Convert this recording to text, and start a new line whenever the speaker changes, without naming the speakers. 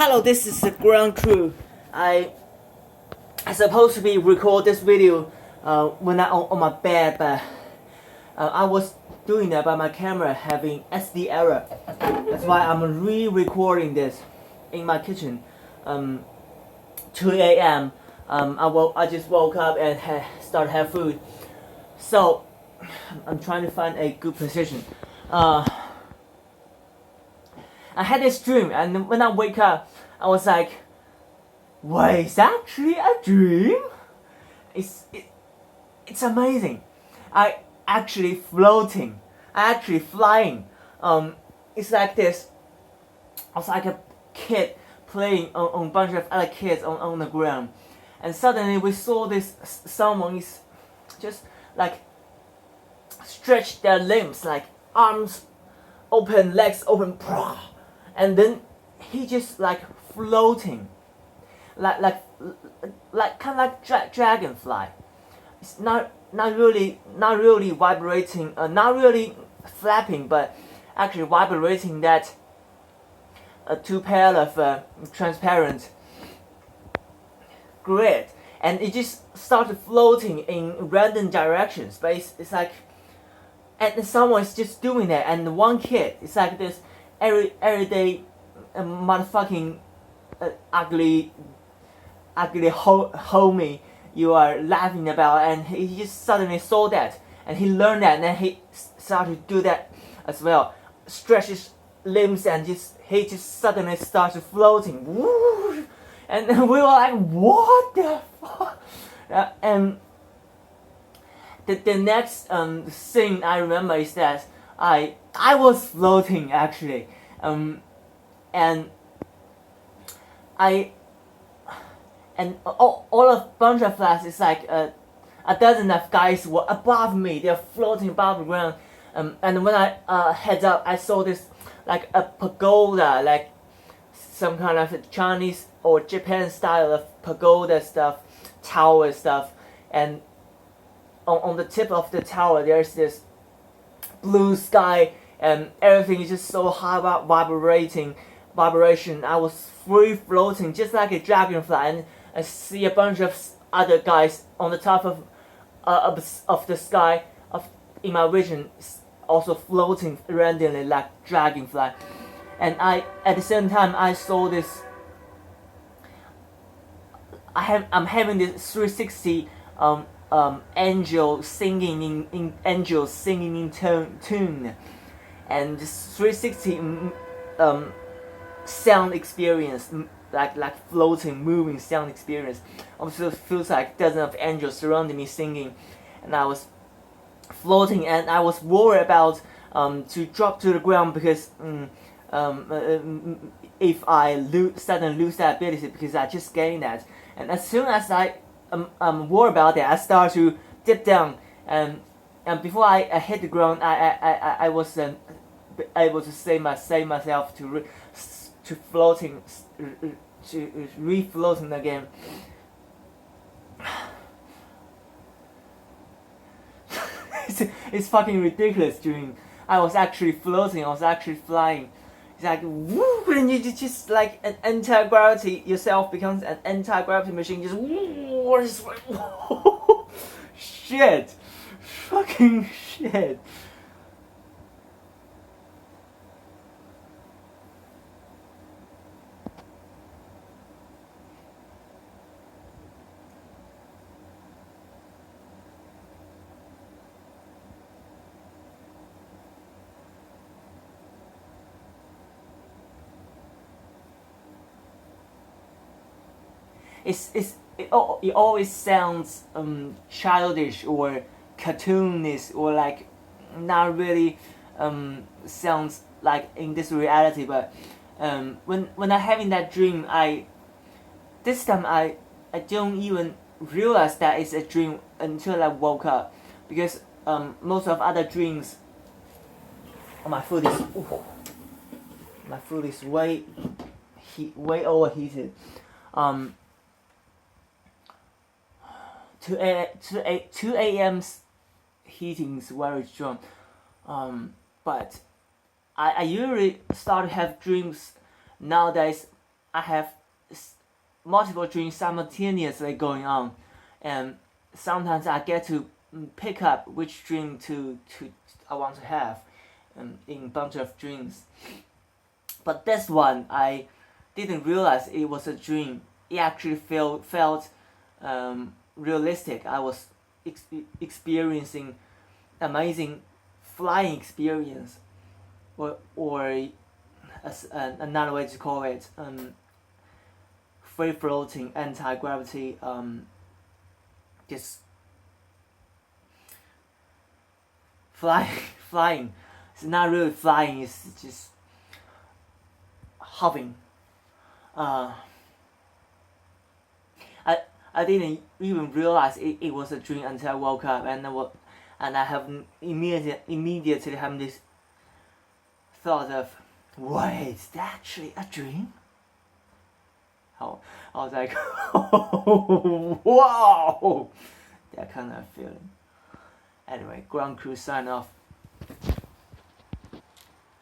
Hello, this is the ground crew. I supposed to be record this video when I on my bed, but I was doing that, but my camera having SD error. That's why I'm re-recording this in my kitchen. 2 a.m. I just woke up and started have food. So I'm trying to find a good position. I had this dream, and when I wake up, I was like, "Wait, it's actually a dream? It's amazing. I actually floating. I actually flying. It's like this. I was like a kid playing on a bunch of other kids on the ground, and suddenly we saw this someone is just like stretch their limbs, like arms open, legs open, and then he just like floating, like kind of like dragonfly. It's not really vibrating, not really flapping, but actually vibrating that two pair of transparent grid, and it just started floating in random directions. But it's like, and someone's just doing that, and one kid, it's like this everyday motherfucking ugly homie you are laughing about, and he just suddenly saw that, and he learned that, and then he started to do that as well, stretch his limbs, and he just suddenly started floating. Woo! And we were like, what the fuck? And the next thing I remember is that I was floating actually, and all of bunch of us is like a dozen of guys were above me. They're floating above the ground, and when I heads up, I saw this like a pagoda, like some kind of Chinese or Japan style of pagoda stuff, tower stuff, and on the tip of the tower there's this blue sky, and everything is just so high vibration. I was free floating just like a dragonfly, and I see a bunch of other guys on the top of the sky in my vision, also floating randomly like dragonfly. And at the same time I saw this. I'm having this 360 angel singing in angels singing in tune, and this 360 sound experience, like floating, moving sound experience. Also feels like dozens of angels surrounding me singing, and I was floating, and I was worried about to drop to the ground because if I suddenly lose that ability, because I just gained that. And as soon as I worried about that, I start to dip down, and before I hit the ground, I was able to save myself to floating, to refloating again. It's fucking ridiculous dream. I was actually floating. I was actually flying. It's like woo, and you just like an anti-gravity. Yourself becomes an anti-gravity machine. Just woo, just like whoa, shit, fucking shit. It always sounds childish or cartoonish, or like not really sounds like in this reality. But when I having that dream, this time I don't even realize that it's a dream until I woke up, because most of other dreams. Oh, my food is way overheated. 2 a.m.'s heating is very strong. But I usually start to have dreams nowadays I have multiple dreams simultaneously going on, and sometimes I get to pick up which dream to I want to have, in bunch of dreams. But this one I didn't realize it was a dream. It actually felt realistic. I was experiencing amazing flying experience, or as another way to call it, free floating anti gravity, just flying flying. It's not really flying. It's just hovering. Uh, I didn't even realize it was a dream until I woke up, and I have immediately have this thought of, wait, is that actually a dream? I was like, wow, that kind of feeling. Anyway, ground crew sign off.